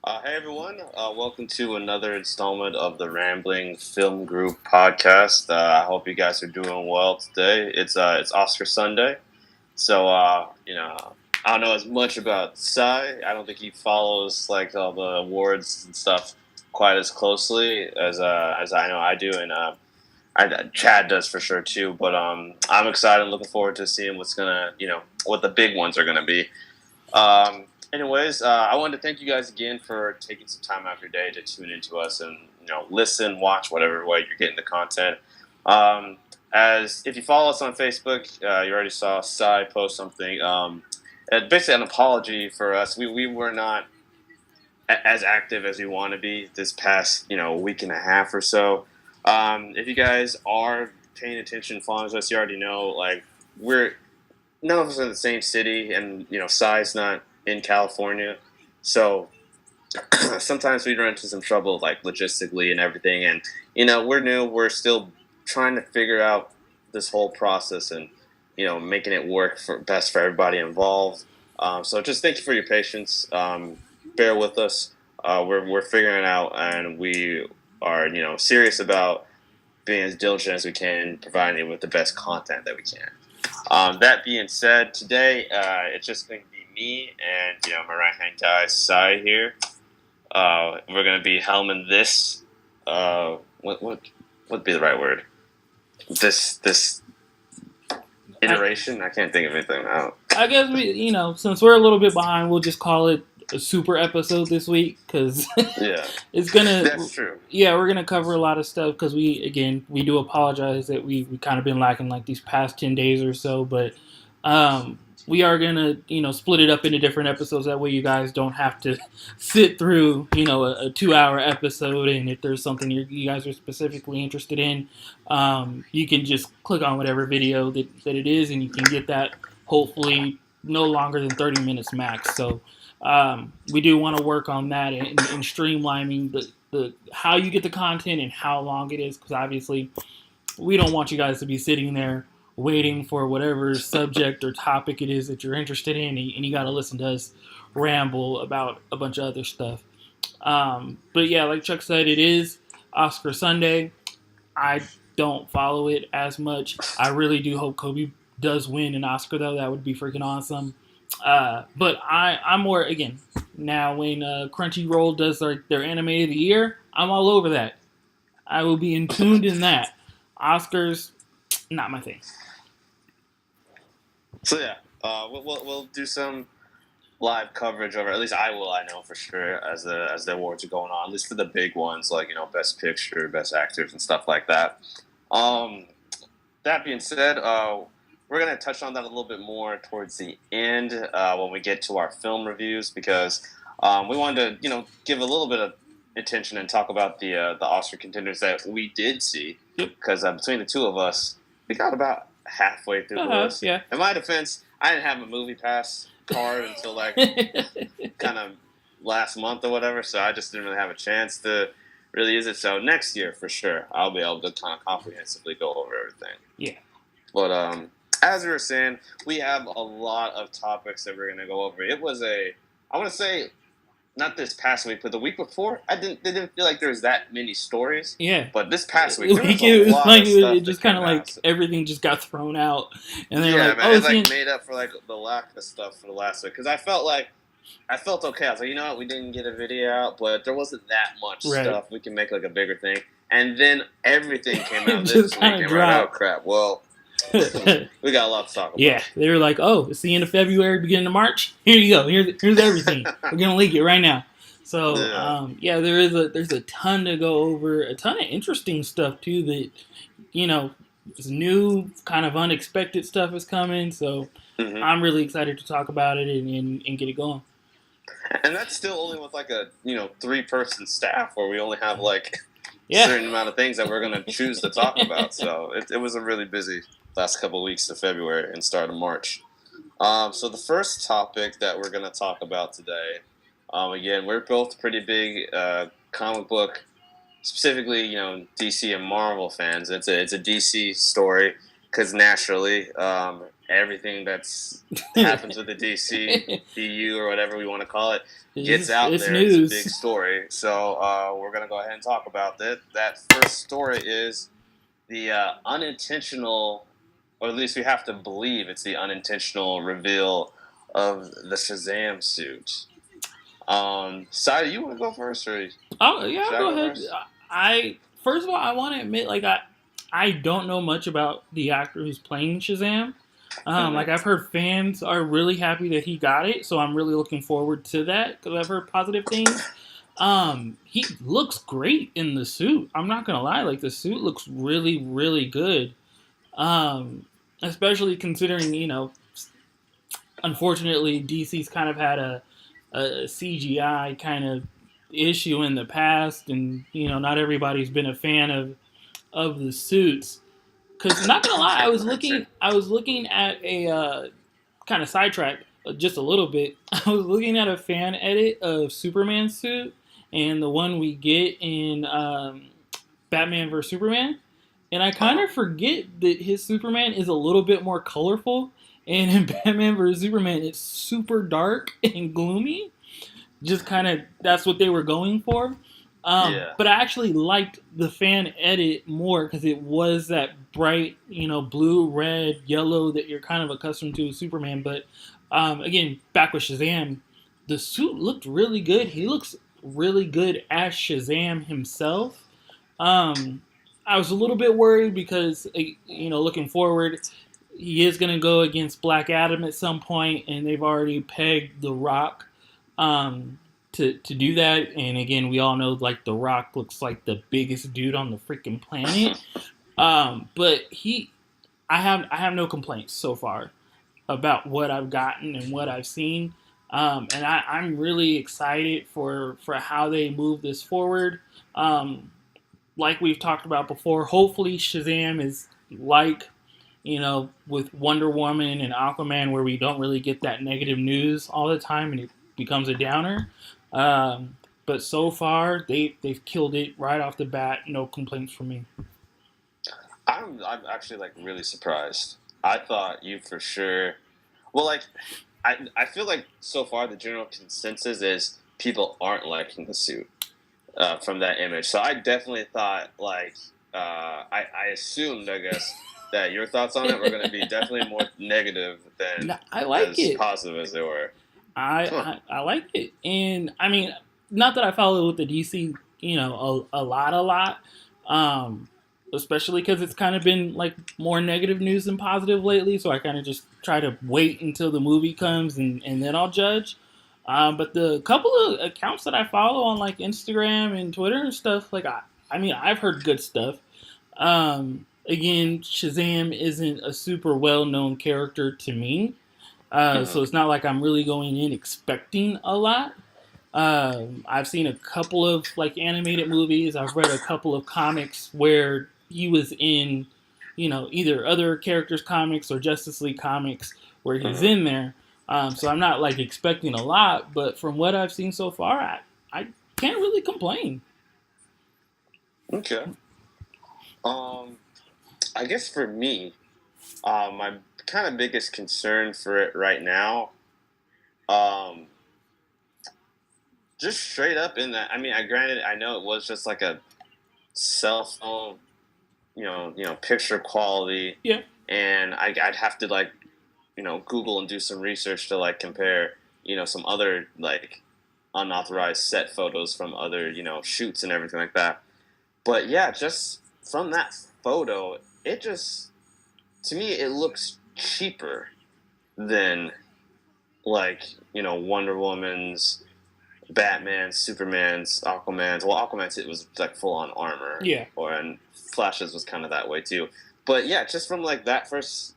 Hey everyone, welcome to another installment of the Rambling Film Group podcast. I hope you guys are doing well today. It's Oscar Sunday, so I don't know as much about Psy. I don't think he follows like all the awards and stuff quite as closely as I know I do, and Chad does for sure too. But I'm excited, and looking forward to seeing what the big ones are gonna be. Anyways, I wanted to thank you guys again for taking some time out of your day to tune into us and listen, watch whatever way you're getting the content. As if you follow us on Facebook, you already saw Cy post something. Basically an apology for us. We were not as active as we want to be this past week and a half or so. If you guys are paying attention, following us, you already know like we're none of us are in the same city, and Cy's not in California, so sometimes we run into some trouble like logistically and everything. And we're new, we're still trying to figure out this whole process and making it work for best for everybody involved. So just thank you for your patience. Bear with us. We're figuring it out, and we are serious about being as diligent as we can, providing you with the best content that we can. That being said, today it's just going to be me and my right hand guy Sai here. We're going to be helming this. What would be the right word? This iteration. I can't think of anything now. I guess since we're a little bit behind, we'll just call it a super episode this week because Yeah, it's gonna. that's true. Yeah, we're gonna cover a lot of stuff because we do apologize that we kind of been lacking like these past 10 days or so, but we are gonna split it up into different episodes. That way, you guys don't have to sit through a 2 hour episode. And if there's something you guys are specifically interested in, you can just click on whatever video that it is, and you can get that hopefully no longer than 30 minutes max. So we do want to work on that and streamlining the how you get the content and how long it is, because obviously we don't want you guys to be sitting there waiting for whatever subject or topic it is that you're interested in, and you got to listen to us ramble about a bunch of other stuff. But yeah, like Chuck said, it is Oscar Sunday. I don't follow it as much. I really do hope Kobe does win an Oscar, though. That would be freaking awesome. But I'm more, again, now when Crunchyroll does their anime of the year, I'm all over that. I will be in tuned in that. Oscars, not my thing. So yeah, we'll do some live coverage over. At least I will. I know for sure as the awards are going on. At least for the big ones like Best Picture, Best Actors, and stuff like that. That being said, we're going to touch on that a little bit more towards the end when we get to our film reviews, because we wanted to give a little bit of attention and talk about the Oscar contenders that we did see. Because between the two of us, we got about halfway through the list. Yeah. In my defense, I didn't have a movie pass card until like kind of last month or whatever, so I just didn't really have a chance to really use it. So next year, for sure, I'll be able to kind of comprehensively go over everything. Yeah. But as we were saying, we have a lot of topics that we're going to go over. It was I want to say, not this past week, but the week before, didn't feel like there was that many stories. Yeah. But this past week, there was a lot of stuff. It just kind of like everything just got thrown out, and they're like, man, it's like made up for like the lack of stuff for the last week. Because I felt okay. I was like, you know what, we didn't get a video out, but there wasn't that much stuff. We can make like a bigger thing. And then everything came out this week, and we're like, oh crap, well, we got a lot to talk about. Yeah, they were like, oh, it's the end of February, beginning of March. Here you go. Here's everything. We're gonna leak it right now. So there's a ton to go over, a ton of interesting stuff too that is new, kind of unexpected stuff is coming. So I'm really excited to talk about it and get it going. And that's still only with like a 3-person staff where we only have like a certain amount of things that we're gonna choose to talk about. So it was a really busy last couple of weeks of February and start of March. So the first topic that we're going to talk about today, again, we're both pretty big comic book, specifically, DC and Marvel fans. It's a DC story because naturally, everything that's happened to the DC EU or whatever we want to call it gets out it's there. It's a big news. story. So we're gonna go ahead and talk about that. That first story is the unintentional, or at least we have to believe it's the unintentional reveal of the Shazam suit. Sai, you want to go first, or Oh yeah, should I'll I go go ahead. first? I first of all, I want to admit, like I don't know much about the actor who's playing Shazam. Like Mm-hmm. I've heard fans are really happy that he got it, so I'm really looking forward to that because I've heard positive things. He looks great in the suit. I'm not gonna lie, like the suit looks really, really good. Um, Especially considering unfortunately DC's kind of had a CGI kind of issue in the past, and not everybody's been a fan of the suits. Because not gonna lie, I was Right, sure. looking at a kind of sidetrack just a little bit. I was looking at a fan edit of Superman's suit and the one we get in Batman vs Superman, and I kind Uh-huh. of forget that his Superman is a little bit more colorful. And in Batman vs Superman, it's super dark and gloomy, just kind of that's what they were going for. Yeah. But I actually liked the fan edit more because it was that bright, blue, red, yellow that you're kind of accustomed to with Superman. But again, back with Shazam, the suit looked really good. He looks really good as Shazam himself. Um, I was a little bit worried because, looking forward, he is going to go against Black Adam at some point, and they've already pegged The Rock um, to do that. And again, we all know like The Rock looks like the biggest dude on the freaking planet. But I have no complaints so far about what I've gotten and what I've seen. And I'm really excited for how they move this forward. Um, like we've talked about before, hopefully Shazam is like with Wonder Woman and Aquaman, where we don't really get that negative news all the time, and it becomes a downer. But so far, they've killed it right off the bat. No complaints from me. I'm actually like really surprised. I thought you for sure. Well, like I feel like so far the general consensus is people aren't liking the suit from that image. So I definitely thought like I assumed, I guess, that your thoughts on it were going to be definitely more negative than No, I like as it. positive as they were. Huh. I like it, and I mean, not that I follow with the DC, a lot, um, especially because it's kind of been like more negative news than positive lately. So I kind of just try to wait until the movie comes and then I'll judge. But the couple of accounts that I follow on like Instagram and Twitter and stuff, like I mean, I've heard good stuff. Again, Shazam isn't a super well known character to me. Mhm. So it's not like I'm really going in expecting a lot. I've seen a couple of like animated movies. I've read a couple of comics where he was in, either other characters' comics or Justice League comics where he's Mhm. in there. So I'm not like expecting a lot, but from what I've seen so far, I can't really complain. Okay. Um, I guess for me, my kind of biggest concern for it right now, um, just straight up in that. I mean, I granted, I know it was just like a cell phone, picture quality, Yeah. and I'd have to like, Google and do some research to like compare, some other like unauthorized set photos from other, shoots and everything like that. But yeah, just from that photo, it just to me it looks cheaper than like Wonder Woman's, Batman's, Superman's, Aquaman's. Well, Aquaman's it was like full on armor, Yeah. or and Flash's was kind of that way too. But yeah, just from like that first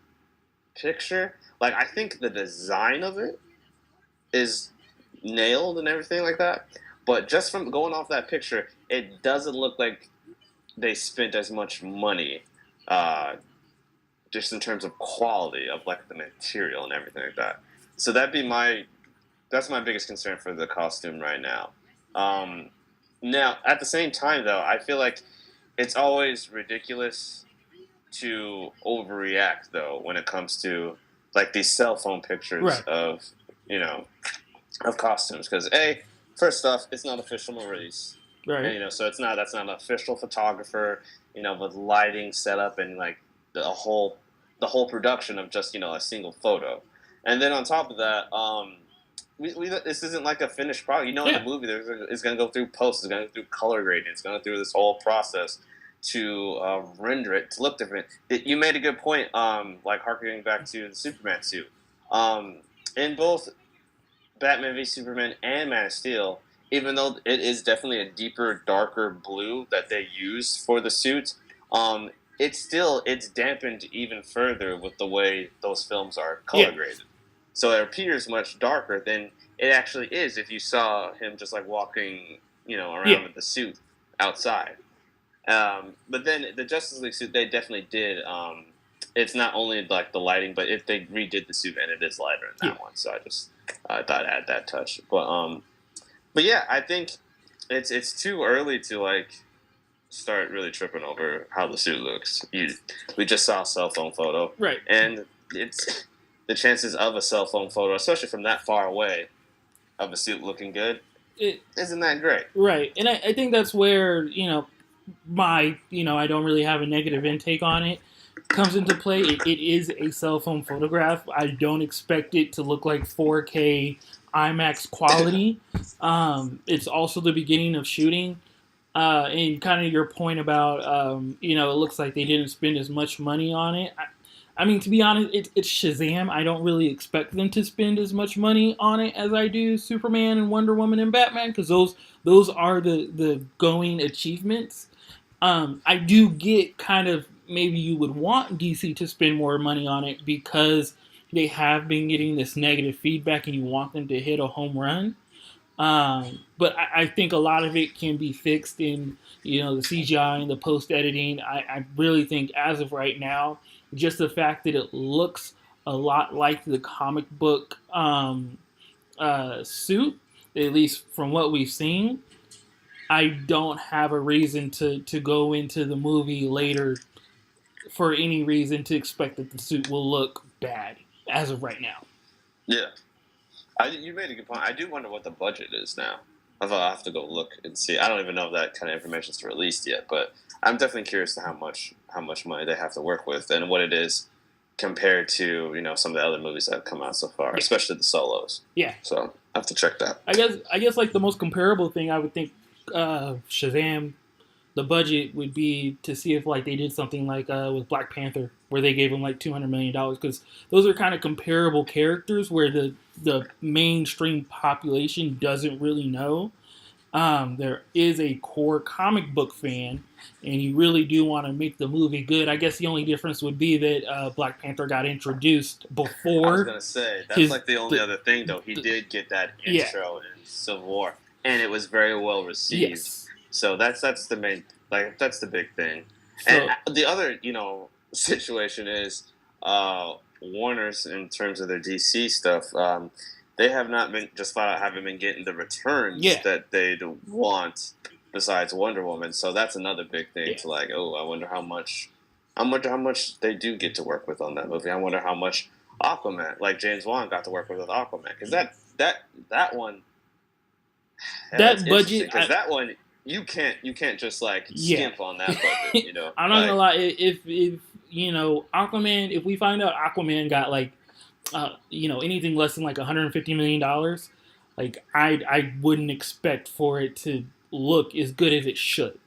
picture, like I think the design of it is nailed and everything like that. But just from going off that picture, it doesn't look like they spent as much money, uh, just in terms of quality of like the material and everything like that. So that's my biggest concern for the costume right now. Um, Now, at the same time, though, I feel like it's always ridiculous to overreact, though, when it comes to like these cell phone pictures Right. of you know of costumes because first off, it's not official release, and Right. so that's not an official photographer, with lighting set up and like the whole the whole production of just a single photo, and then on top of that, this isn't like a finished product. In the Yeah. movie, it's going to go through post, it's going to go through color grading, it's going to go through this whole process to render it to look different. You made a good point, like harkening back to the Superman suit. In both Batman v Superman and Man of Steel, even though it is definitely a deeper, darker blue that they use for the suit, um, it's dampened even further with the way those films are Yeah. color graded. So it appears much darker than it actually is if you saw him just like walking, Yeah. around with the suit outside. But then the Justice League suit, they definitely did. It's not only like the lighting, but if they redid the suit and it is lighter in Yeah. that one. So I thought I'd add that touch. But yeah, I think it's too early to like start really tripping over how the suit looks. We just saw a cell phone photo, Right. and it's the chances of a cell phone photo, especially from that far away, of a suit looking good, It, isn't that great. right. And I think that's where, I don't really have a negative intake on it comes into play. It is a cell phone photograph. I don't expect it to look like 4K IMAX quality. It's also the beginning of shooting. And kind of your point about, it looks like they didn't spend as much money on it. I mean, to be honest, it's Shazam. I don't really expect them to spend as much money on it as I do Superman and Wonder Woman and Batman because those are the going achievements. I do get kind of maybe you would want DC to spend more money on it because they have been getting this negative feedback and you want them to hit a home run. But I think a lot of it can be fixed in the CGI and the post editing. I really think as of right now, just the fact that it looks a lot like the comic book suit, at least from what we've seen, I don't have a reason to go into the movie later for any reason to expect that the suit will look bad as of right now. Yeah. You made a good point. I do wonder what the budget is now. I'll have to go look and see. I don't even know if that kind of information is released yet, but I'm definitely curious to how much money they have to work with and what it is compared to some of the other movies that have come out so far, Yeah. especially the solos. Yeah. So I have to check that. I guess like the most comparable thing I would think Shazam the budget would be to see if like they did something like with Black Panther where they gave him like $200 million because those are kind of comparable characters where the mainstream population doesn't really know. There is a core comic book fan, and you really do want to make the movie good. I guess the only difference would be that Black Panther got introduced before. I was gonna say that's like the only other thing though. He did get that intro in Civil War, and it was very well received. Yes. So that's the main that's the big thing. So, and the other situation is Warner's in terms of their DC stuff. They have not been just flat out haven't been getting the returns that they'd want besides Wonder Woman. So that's another big thing to like. Oh, I wonder how much they do get to work with on that movie. I wonder how much Aquaman, like James Wan, got to work with Aquaman because that one. That budget because that one you can't just like skimp on that budget. I'm not gonna lie. If Aquaman, if we find out Aquaman got like anything less than like $150 million, like I wouldn't expect for it to look as good as it should.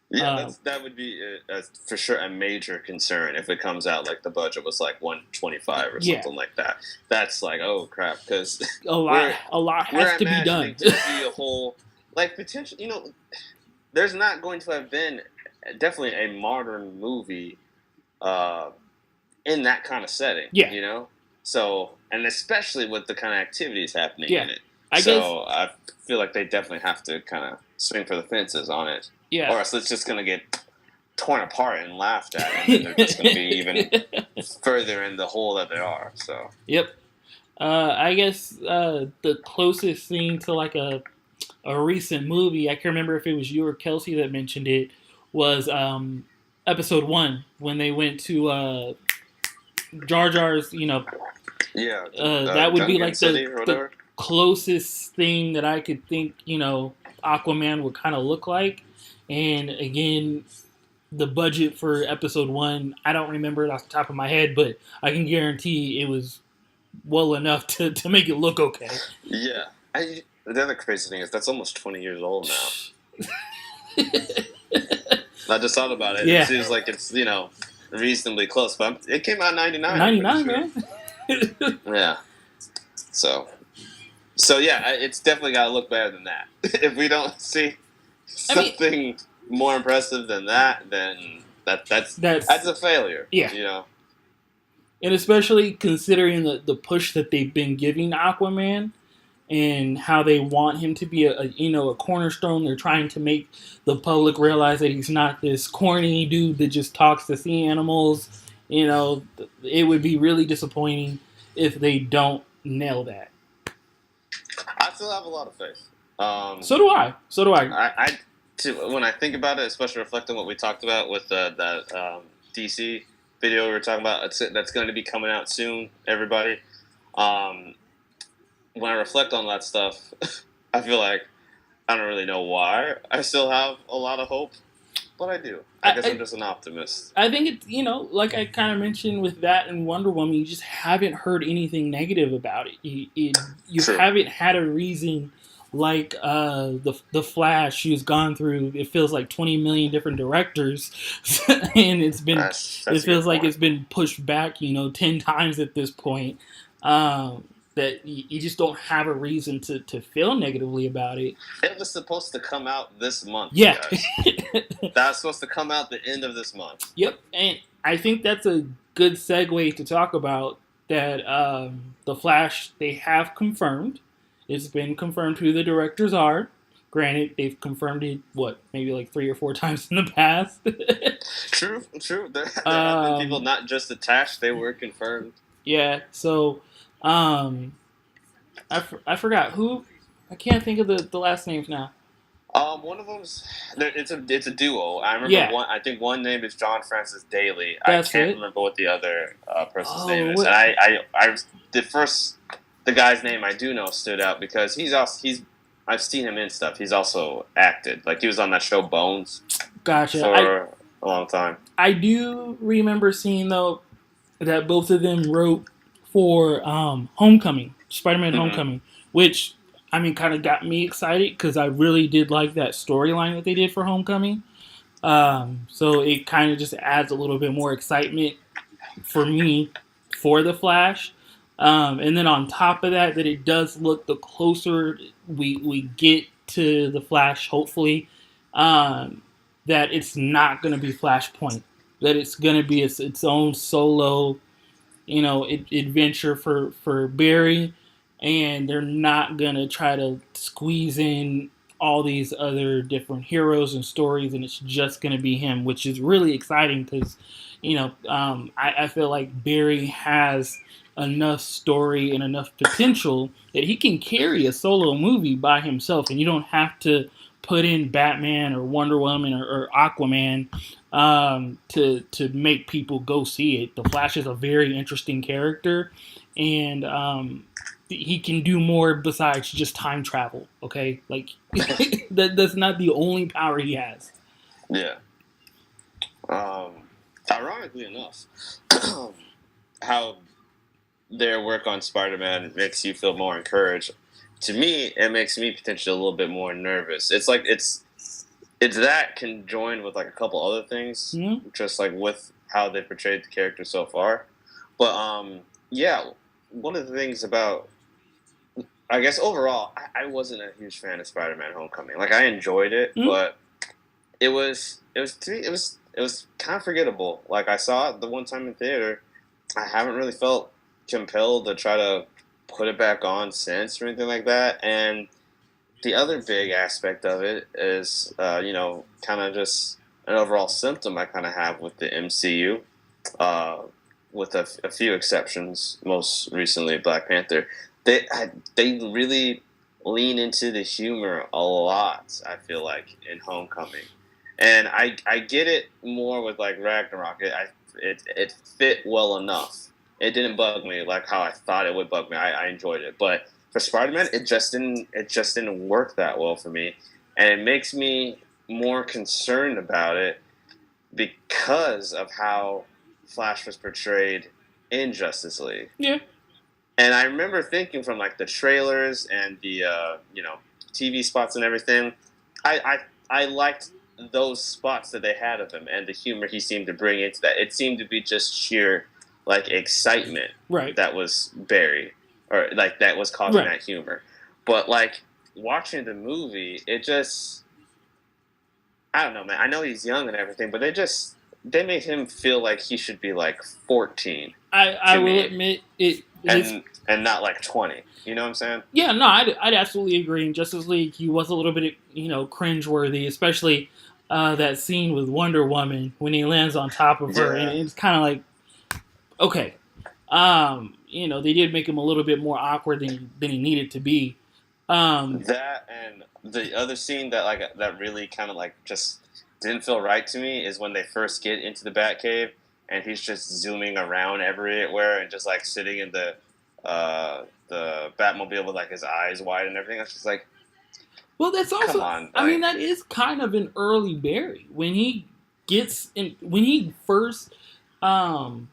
Yeah, that would be for sure a major concern if it comes out like the budget was like 125 or something like that. That's like, oh crap, because a lot has to be done. To be a whole like potential, there's not going to have been definitely a modern movie in that kind of setting. Yeah. So, and especially with the kind of activities happening in it. I feel like they definitely have to kind of swing for the fences on it. Yeah. Or else it's just going to get torn apart and laughed at, and they're just going to be even further in the hole that they are. So. Yep. I guess the closest thing to like a recent movie, I can't remember if it was you or Kelsey that mentioned it, was episode 1 when they went to Jar Jar's, Yeah, That would be Gungan like City or the whatever. closest thing that I could think, Aquaman would kind of look like. And again, the budget for episode one, I don't remember it off the top of my head, but I can guarantee it was well enough to make it look okay. Yeah. The other crazy thing is that's almost 20 years old now. I just thought about it. It Yeah. seems like it's, reasonably close, but it came out in 99, I'm pretty 99, sure. man. Yeah. So yeah, it's definitely got to look better than that. If we don't see something more impressive than that, then that's a failure. Yeah. And especially considering the push that they've been giving Aquaman and how they want him to be a cornerstone. They're trying to make the public realize that he's not this corny dude that just talks to sea animals. It would be really disappointing if they don't nail that. I still have a lot of faith. So do I. When I think about it, especially reflecting what we talked about with that DC video we were talking about, that's going to be coming out soon, everybody. When I reflect on that stuff, I feel like I don't really know why I still have a lot of hope, but I do. I guess I'm just an optimist. I think it's, like I kind of mentioned with that and Wonder Woman, you just haven't heard anything negative about it. You haven't had a reason like the Flash, who's gone through, it feels like 20 million different directors, and it feels like it's been pushed back 10 times at this point. That you just don't have a reason to feel negatively about it. It was supposed to come out this month. Yeah. That's supposed to come out the end of this month. Yep, and I think that's a good segue to talk about that the Flash, they have confirmed. It's been confirmed who the directors are. Granted, they've confirmed it, maybe like 3 or 4 times in the past. True. There have been people not just attached, they were confirmed. Yeah, so I forgot who. I can't think of the last names now. One of them's it's a duo. I remember one. I think one name is John Francis Daly. I can't remember what the other person's name is. And the guy's name I do know stood out because I've seen him in stuff. He's also acted, like he was on that show Bones. Gotcha. For a long time. I do remember seeing though that both of them wrote for Homecoming, Spider-Man Homecoming, which kind of got me excited because I really did like that storyline that they did for Homecoming. So it kind of just adds a little bit more excitement for me for the Flash. And then on top of that it does look, the closer we get to the Flash, hopefully, that it's not going to be Flashpoint. That it's going to be its own solo, adventure for Barry. And they're not going to try to squeeze in all these other different heroes and stories, and it's just going to be him, which is really exciting because, I feel like Barry has enough story and enough potential that he can carry a solo movie by himself, and you don't have to put in Batman or Wonder Woman or Aquaman to make people go see it. The Flash is a very interesting character, and he can do more besides just time travel, okay? Like, that's not the only power he has. Yeah. Ironically enough, how their work on Spider-Man makes you feel more encouraged. To me, it makes me potentially a little bit more nervous. It's like it's that conjoined with like a couple other things, just like with how they portrayed the character so far. But yeah, one of the things about, I guess overall, I wasn't a huge fan of Spider-Man: Homecoming. Like I enjoyed it, but it was kind of forgettable. Like I saw it the one time in theater. I haven't really felt compelled to try to put it back on since or anything like that. And the other big aspect of it is, kind of just an overall symptom I kind of have with the MCU, with a few exceptions. Most recently, Black Panther. They really lean into the humor a lot, I feel like, in Homecoming. And I get it more with like Ragnarok. It fit well enough. It didn't bug me like how I thought it would bug me. I enjoyed it, but for Spider-Man, it just didn't work that well for me, and it makes me more concerned about it because of how Flash was portrayed in Justice League. Yeah. And I remember thinking from like the trailers and the TV spots and everything, I liked those spots that they had of him and the humor he seemed to bring into that. It seemed to be just sheer like excitement Right. that was Barry, or like that was causing Right. that humor. But like watching the movie, it just, I don't know, man. I know he's young and everything, but they made him feel like he should be like 14 I to will me, admit it. His and not like 20. You know what I'm saying? Yeah, no, I'd absolutely agree. In Justice League, he was a little bit, cringeworthy, especially that scene with Wonder Woman when he lands on top of her, and Yeah. it's kind of like, okay, they did make him a little bit more awkward than he needed to be. Um, That and the other scene that that really kind of like just didn't feel right to me is when they first get into the Batcave and he's just zooming around everywhere and just like sitting in the Batmobile with like his eyes wide and everything. I was just like, well, that's come also, on, I mean, like, that is kind of an early Barry when when he first, um,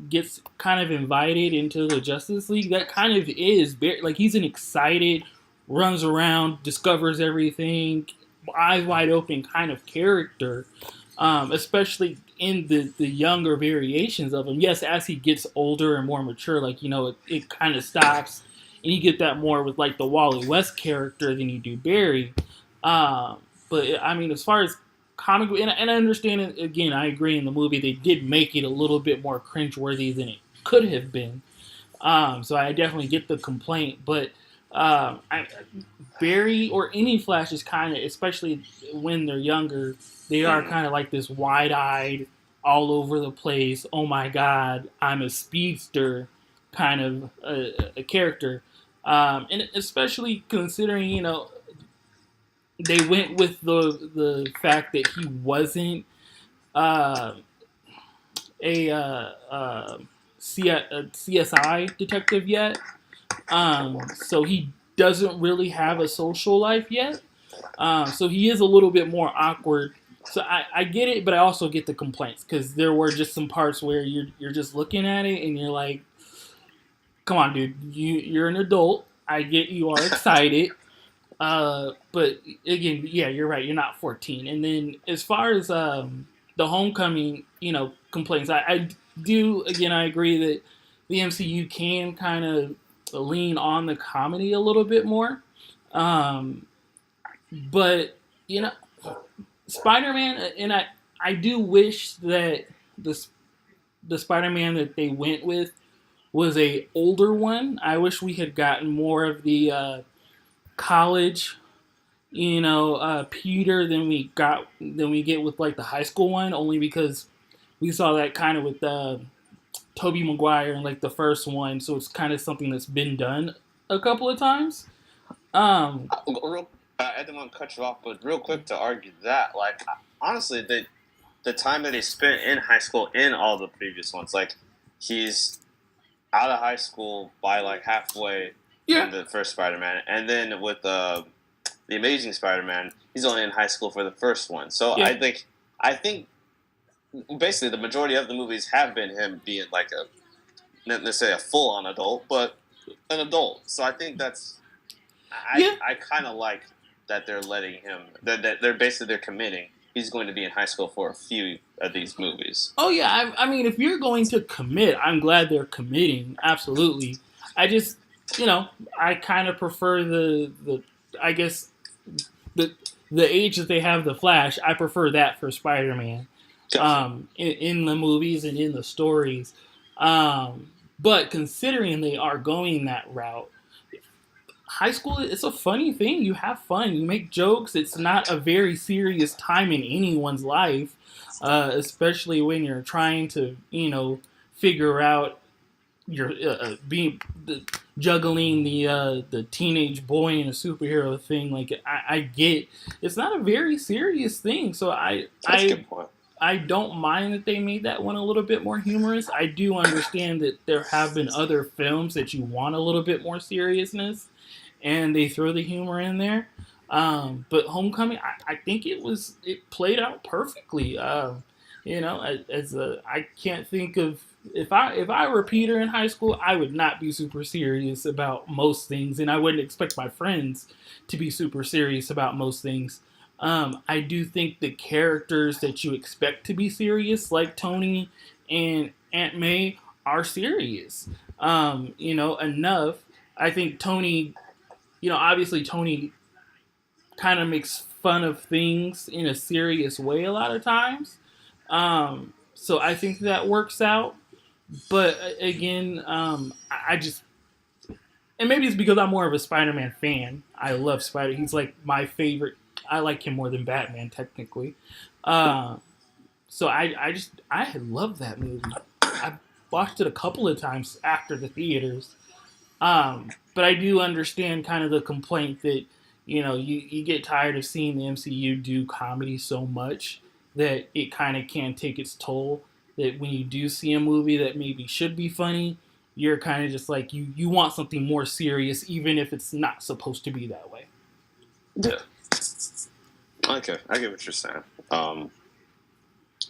gets kind of invited into the Justice League. That kind of is Barry. Like he's an excited, runs around, discovers everything, eyes wide open kind of character. Especially in the younger variations of him. Yes, as he gets older and more mature, like it kind of stops, and you get that more with like the Wally West character than you do Barry. But I mean, as far as comic, and I understand it again, I agree. In the movie, they did make it a little bit more cringeworthy than it could have been. So I definitely get the complaint, but Barry or any Flash is kind of, especially when they're younger, they are kind of like this wide-eyed, all over the place. Oh my God, I'm a speedster kind of a character, and especially considering they went with the fact that he wasn't uh, a CSI detective yet. So he doesn't really have a social life yet. So he is a little bit more awkward. So I get it, but I also get the complaints because there were just some parts where you're just looking at it and you're like, "Come on, dude, you're an adult. I get you are excited, but again, yeah, you're right. You're not 14." And then as far as the Homecoming, complaints, I do again. I agree that the MCU can kind of lean on the comedy a little bit more. Um, but Spider-Man, and I do wish that the the Spider-Man that they went with was a older one. I wish we had gotten more of the college, Peter than we get with like the high school one. Only because we saw that kind of with Tobey Maguire in like the first one, so it's kind of something that's been done a couple of times. Um, real, I didn't want to cut you off, but real quick to argue that, like, honestly, the time that he spent in high school in all the previous ones, like, he's out of high school by like halfway yeah, in the first Spider-Man, and then with the Amazing Spider-Man, he's only in high school for the first one. So yeah. I think basically the majority of the movies have been him being like a, not necessarily a full-on adult, but an adult. So I think that's, Yeah. I kind of like that they're letting him, that they're basically they're committing. He's going to be in high school for a few of these movies. Oh yeah. I mean, if you're going to commit, I'm glad they're committing. Absolutely. I just, I kind of prefer the I guess the the age that they have the Flash. I prefer that for Spider-Man. Gotcha. In the movies and in the stories. But considering they are going that route, high school, it's a funny thing. You have fun, you make jokes. It's not a very serious time in anyone's life, especially when you're trying to figure out your being juggling the teenage boy and a superhero thing. Like I get it's not a very serious thing, so That's a good point. I don't mind that they made that one a little bit more humorous. I do understand that there have been other films that you want a little bit more seriousness, and they throw the humor in there. But Homecoming, I think it played out perfectly. As a I can't think of if I were Peter in high school, I would not be super serious about most things, and I wouldn't expect my friends to be super serious about most things. I do think the characters that you expect to be serious, like Tony and Aunt May, are serious. Enough. I think Tony, obviously Tony kind of makes fun of things in a serious way a lot of times. So I think that works out. But again, I just, and maybe it's because I'm more of a Spider-Man fan. I love Spider. He's like my favorite. I like him more than Batman, technically. Uh, so I love that movie. I watched it a couple of times after the theaters. But I do understand kind of the complaint that you get tired of seeing the MCU do comedy so much that it kind of can take its toll. That when you do see a movie that maybe should be funny, you're kind of just like you want something more serious, even if it's not supposed to be that way. Yeah. Okay, I get what you're saying.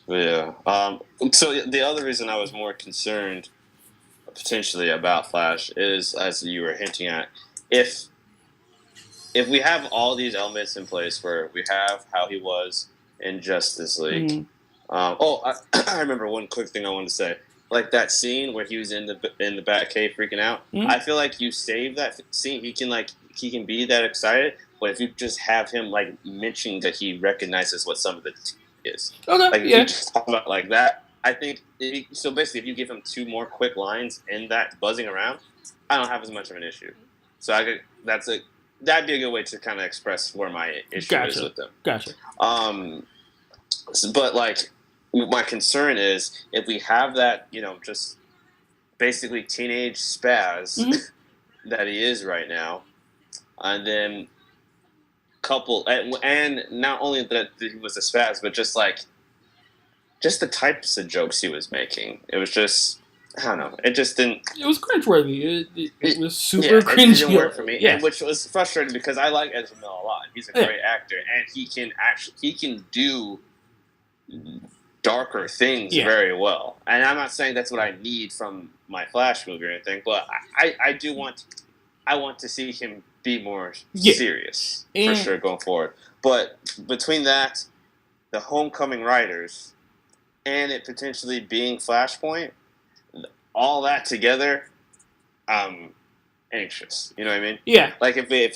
Yeah. So the other reason I was more concerned potentially about Flash is, as you were hinting at, if if we have all these elements in place where we have how he was in Justice League. Mm. I remember one quick thing I wanted to say. Like that scene where he was in the Batcave freaking out. Mm. I feel like you save that scene. He can be that excited, but if you just have him like mentioning that he recognizes what some of the is, Okay, like if yeah, you just talk about like that, I think so. Basically, if you give him two more quick lines in that buzzing around, I don't have as much of an issue. So that'd be a good way to kind of express where my issue is with them. Gotcha. But like my concern is if we have that, just basically teenage spaz that he is right now, and then couple and not only that he was a spaz, but just the types of jokes he was making. It was just, I don't know. It just didn't. It was cringeworthy. It was super cringy. It didn't work for me, yeah. Which was frustrating because I like Ezra Miller a lot. He's a great actor, and he can do darker things very well. And I'm not saying that's what I need from my Flash movie or anything, but I do want to see him be more serious for sure going forward. But between that, the Homecoming writers, and it potentially being Flashpoint, all that together, I'm anxious. You know what I mean? Yeah. Like if we get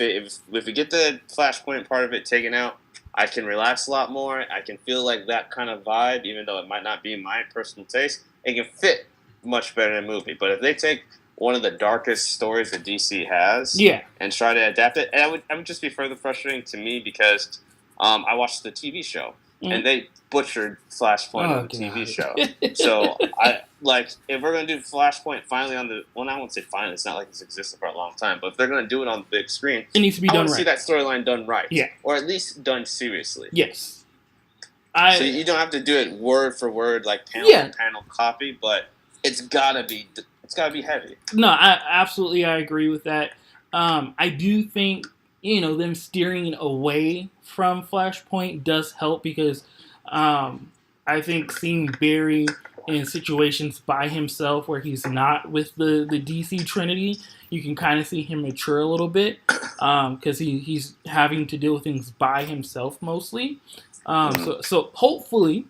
the Flashpoint part of it taken out, I can relax a lot more. I can feel like that kind of vibe, even though it might not be my personal taste. It can fit much better in a movie. But if they take one of the darkest stories that DC has, and try to adapt it, and it would just be further frustrating to me because I watched the TV show. And they butchered Flashpoint on the TV show. So if we're gonna do Flashpoint finally on the, well, I won't say finally. It's not like it's existed for a long time. But if they're gonna do it on the big screen, it needs to be done right. I want to see that storyline done right, or at least done seriously. Yes. So you don't have to do it word for word, like panel for panel copy, but it's gotta be heavy. No, I agree with that. I do think them steering away from Flashpoint does help because I think seeing Barry in situations by himself where he's not with the DC Trinity, you can kind of see him mature a little bit because he's having to deal with things by himself mostly. So hopefully,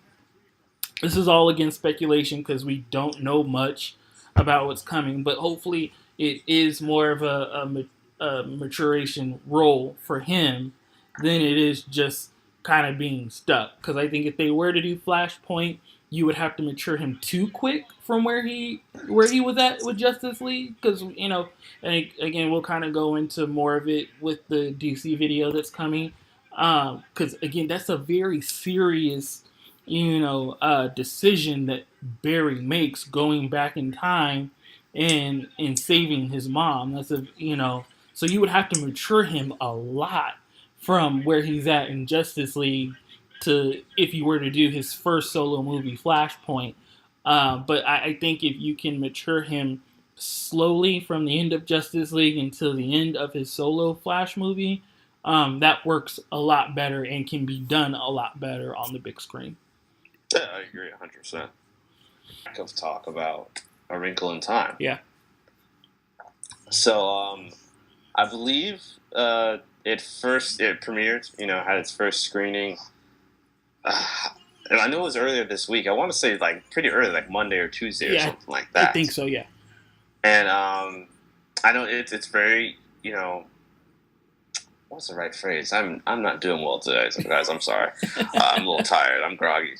this is all again speculation because we don't know much about what's coming, but hopefully it is more of a maturation role for him than it is just kind of being stuck. Because I think if they were to do Flashpoint, you would have to mature him too quick from where he was at with Justice League. Because and again, we'll kind of go into more of it with the DC video that's coming. Because again, that's a very serious decision that Barry makes going back in time and saving his mom. That's so you would have to mature him a lot from where he's at in Justice League to if you were to do his first solo movie, Flashpoint. But I think if you can mature him slowly from the end of Justice League until the end of his solo Flash movie, that works a lot better and can be done a lot better on the big screen. Yeah, I agree 100%. Of talk about A Wrinkle in Time. Yeah. So, I believe it premiered, had its first screening. And I know it was earlier this week. I want to say like pretty early, like Monday or Tuesday or Yeah, something like I that. think so. Yeah. And I know it's very, what's the right phrase? I'm not doing well today, so guys. I'm sorry. I'm a little tired. I'm groggy.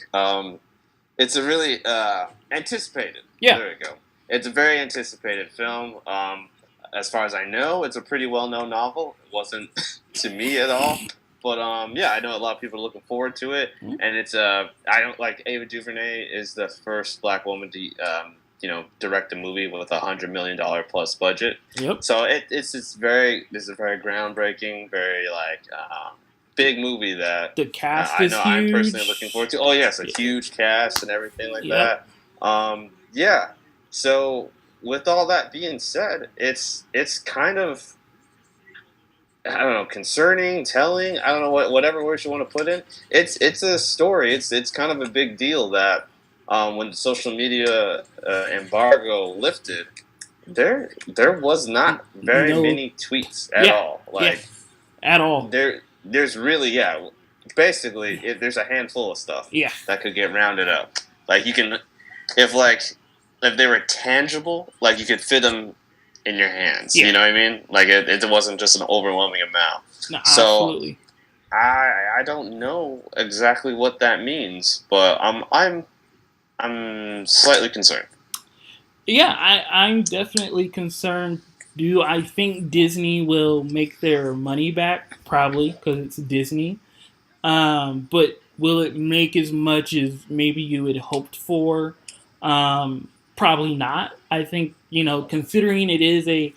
It's a really anticipated. Yeah. There we go. It's a very anticipated film. As far as I know, it's a pretty well-known novel. It wasn't to me at all, but yeah, I know a lot of people are looking forward to it. Mhm. And it's I don't like Ava DuVernay is the first Black woman to direct a movie with $100 million plus budget. Yep. So it's a very groundbreaking, very like big movie that The cast I is know huge. I'm personally looking forward to. Oh yes, a huge cast and everything like Yep. that. Yeah. So with all that being said, it's kind of, I don't know, concerning, telling. I don't know whatever words you want to put in. It's a story. It's kind of a big deal that when the social media embargo lifted, there was not very many tweets at all. Like at all. There's really, yeah. Basically, there's a handful of stuff that could get rounded up. Like you can, if they were tangible, like you could fit them in your hands. Yeah. You know what I mean? Like it wasn't just an overwhelming amount. No, so absolutely. I don't know exactly what that means, but I'm slightly concerned. Yeah, I'm definitely concerned. Do I think Disney will make their money back? Probably, because it's Disney. But will it make as much as maybe you had hoped for? Probably not. I think, considering it is a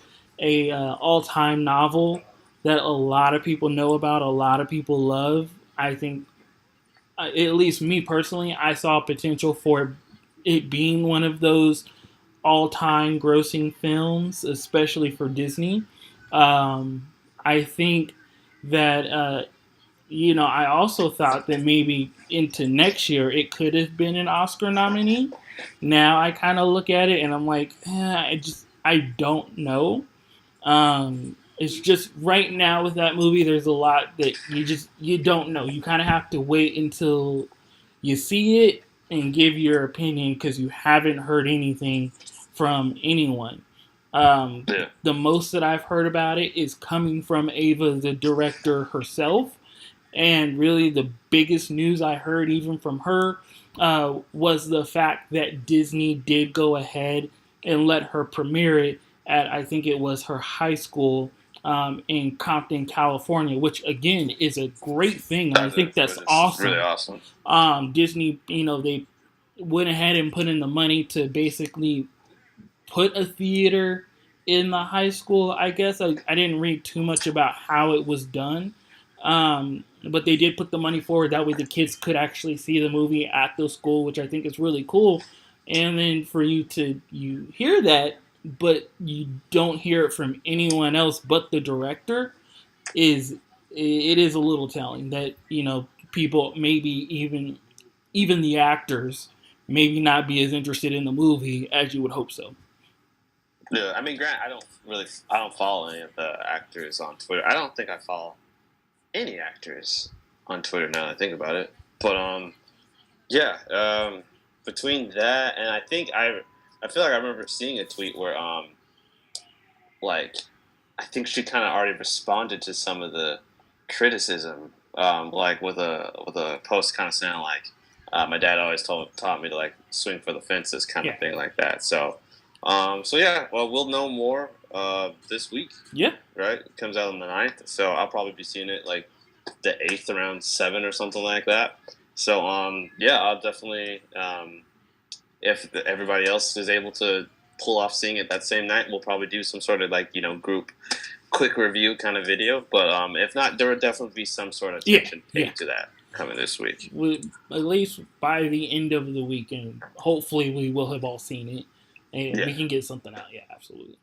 all time novel that a lot of people know about, a lot of people love. I think, at least me personally, I saw potential for it being one of those all time grossing films, especially for Disney. I think that I also thought that maybe into next year it could have been an Oscar nominee. Now I kind of look at it and I'm like, I don't know. It's just right now with that movie, there's a lot that you don't know. You kind of have to wait until you see it and give your opinion because you haven't heard anything from anyone. The most that I've heard about it is coming from Ava, the director herself. And really, the biggest news I heard, even from her, was the fact that Disney did go ahead and let her premiere it at, I think it was her high school in Compton, California, which again is a great thing. I think that's awesome. Really awesome. Disney, they went ahead and put in the money to basically put a theater in the high school. I guess I didn't read too much about how it was done. But they did put the money forward. That way the kids could actually see the movie at the school, which I think is really cool. And then for you hear that, but you don't hear it from anyone else but the director, it is a little telling that, people maybe even the actors maybe not be as interested in the movie as you would hope so. Yeah, I mean, Grant, I don't follow any of the actors on Twitter. I don't think I follow any actors on Twitter now that I think about it. But yeah, between that and I think I feel like I remember seeing a tweet where like I think she kind of already responded to some of the criticism, like with a post kind of saying like, my dad always taught me to like swing for the fences kind of thing like that. So yeah, well, we'll know more this week. Yeah. Right? It comes out on the 9th. So I'll probably be seeing it like the 8th around 7 or something like that. So yeah, I'll definitely, if everybody else is able to pull off seeing it that same night, we'll probably do some sort of like, group quick review kind of video. But if not, there will definitely be some sort of attention paid to that. coming this week. At least by the end of the weekend, hopefully we will have all seen it and Yeah, we can get something out. Yeah, absolutely.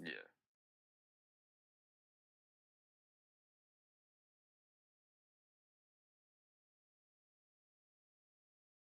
yeah.